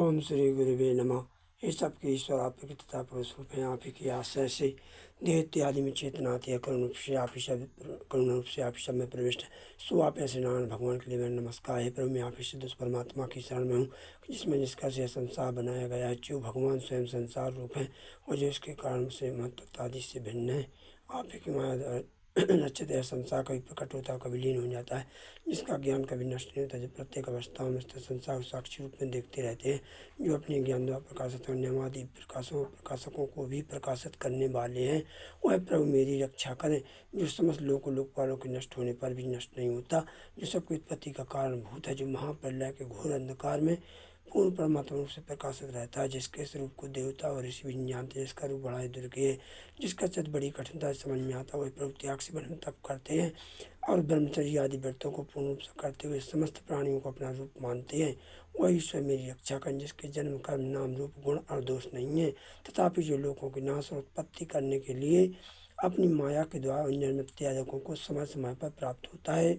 ओम श्री गुरुवे नमः। ये सबके ईश्वर आप ही तथा पुरुष रूप हैं। आप ही के आश्रय से देह इत्यादि में चेतना आती है। करुण रूप से आप ही सब में प्रविष्ट सो आप ऐसे नारायण भगवान के लिए मेरा नमस्कार है। प्रभु मैं आप ही सिद्ध परमात्मा की शरण में हूँ, जिसमें जिसका से संसार बनाया गया है, जो भगवान स्वयं संसार रूप है और जो इसके कारण से महत्व आदि से भिन्न है। आप ही की माया रचित है संसार कभी प्रकट होता है, कभी लीन हो जाता है, जिसका ज्ञान कभी नष्ट नहीं होता, जो प्रत्येक अवस्थाओं में स्थित संसार साक्षी रूप में देखते रहते हैं, जो अपने ज्ञान द्वारा प्रकाशित और नियमादि प्रकाशकों को भी प्रकाशित करने वाले हैं। वह प्रभु मेरी रक्षा करें, जो समस्त लोकपालों के नष्ट होने पर भी नष्ट नहीं होता, जो सबकी उत्पत्ति का कारणभूत है, जो महाप्रलय के घोर अंधकार में पूर्ण परमात्मा रूप से प्रकाशित रहता है, जिसके स्वरूप को देवता और ऋषि भी नहीं जानते, जिसका रूप बड़ा ही दुर्गे है, जिसका चित्त बड़ी कठिनता से समझ में आता है। वही प्रभु त्याग से ब्रह्म तप करते हैं और ब्रह्मचर्य आदि व्रतों को पूर्ण रूप से करते हुए समस्त प्राणियों को अपना रूप मानते हैं। वही ईश्वर मेरी रक्षा करें, जिसके जन्म कर्म नाम रूप गुण और दोष नहीं है, तथापि जो लोगों के नाश और उत्पत्ति करने के लिए अपनी माया के द्वारा उन जन्म इत्यादकों को समय समय पर प्राप्त होता है,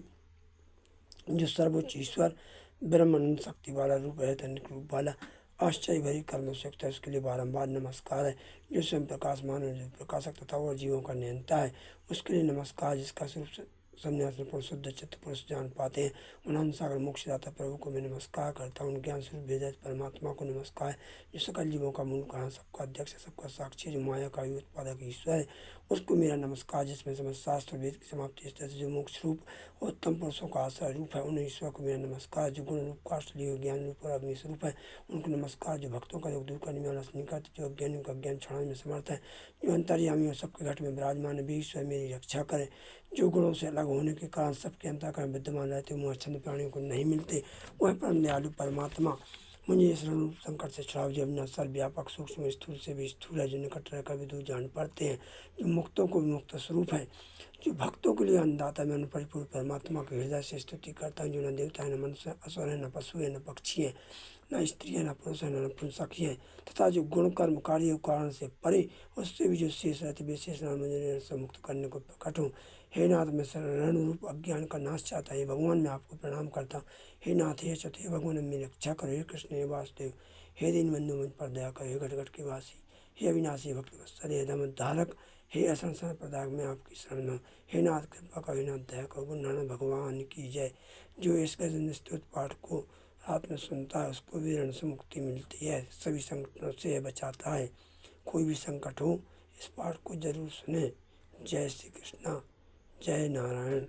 जो सर्वोच्च ईश्वर ब्रह्मानंद शक्ति वाला रूप है, तनिक रूप वाला आश्चर्य भरी कर्म से युक्त है, उसके लिए बारंबार नमस्कार है। जो स्वयं प्रकाशमान है, प्रकाशक तथा और जीवों का नियंता है, उसके लिए नमस्कार। जिसका स्वरूप संन्यास पुरुष शुद्ध चित्त पुरुष जान पाते हैं, उन्होंने सागर मोक्षदाता प्रभु को मैं नमस्कार करता हूँ। ज्ञान स्वरूप भेदा परमात्मा को नमस्कार। जो सकल जीवों का मूल कारण, सबका अध्यक्ष, सबका साक्षी, जो माया का उत्पादक ईश्वर है, उसको मेरा नमस्कार। जिसमें समस्त शास्त्र वेद की समाप्ति स्थित, जो मोक्ष रूप उत्तम पुरुषों का आश्रय रूप है, उन ईश्वर को मेरा नमस्कार। जो गुण रूप काष्ठलीय ज्ञान रूप और अग्नि स्वरूप है, उनको नमस्कार। जो भक्तों का दुख दूर करने वाला निकट, जो अज्ञानियों का ज्ञान छुड़ाने में समर्थ है, जो अंतर्यामी और सबके घट में विराजमान है, भी ईश्वर मेरी रक्षा करे। जो गुणों से अलग होने के कारण सबके अंतःकरण विद्यमान रहते हुए छंद प्राणियों को नहीं मिलते, वह परम दयालु परमात्मा मुझे इस रूप संकट से छुड़ाओ। जो अपना सर्वव्यापक सूक्ष्म स्थूल से भी स्थूल है, जो निकट रहकर भी दूर जान पड़ते हैं, जो मुक्तों को भी मुक्त स्वरूप है, जो भक्तों के लिए अन्नदाता। मैं उन परिपूर्ण परमात्मा के हृदय से स्तुति करता हूँ, जो न देवता है, न मनुष्य, असुर है, न पशु है, न पक्षी है, न स्त्री है, न पुरुष है, न नपुंसक ही है, तथा जो गुण कर्म कार्य कारण से परे, उससे भी जो शेष रहते विशेष मुझे से मुक्त करने को प्रकट हूँ। हे नाथ, मैं शरण रूप अज्ञान का नाश चाहता है। भगवान मैं आपको प्रणाम करता हूँ। हे नाथ, हे अच्युत, हे भगवान मेरी रक्षा करो। हे कृष्ण, हे वासुदेव, हे दीनबंधु मुझ पर दया करो। हे घट घट के वासी, हे अविनाशी भक्त वत्सल, हे धर्म धारक, हे असंसार प्रदायक, मैं आपकी शरण में हूँ। हे नाथ कृपा करो, हे नाथ दया करो। गुरु नानक भगवान की जय। जो इस गजन स्तुत पाठ को रात में सुनता है, उसको भी ऋण से मुक्ति मिलती है, सभी संकटों से बचाता है। कोई भी संकट हो, इस पाठ को जरूर सुने। जय श्री कृष्णा, जय नारायण।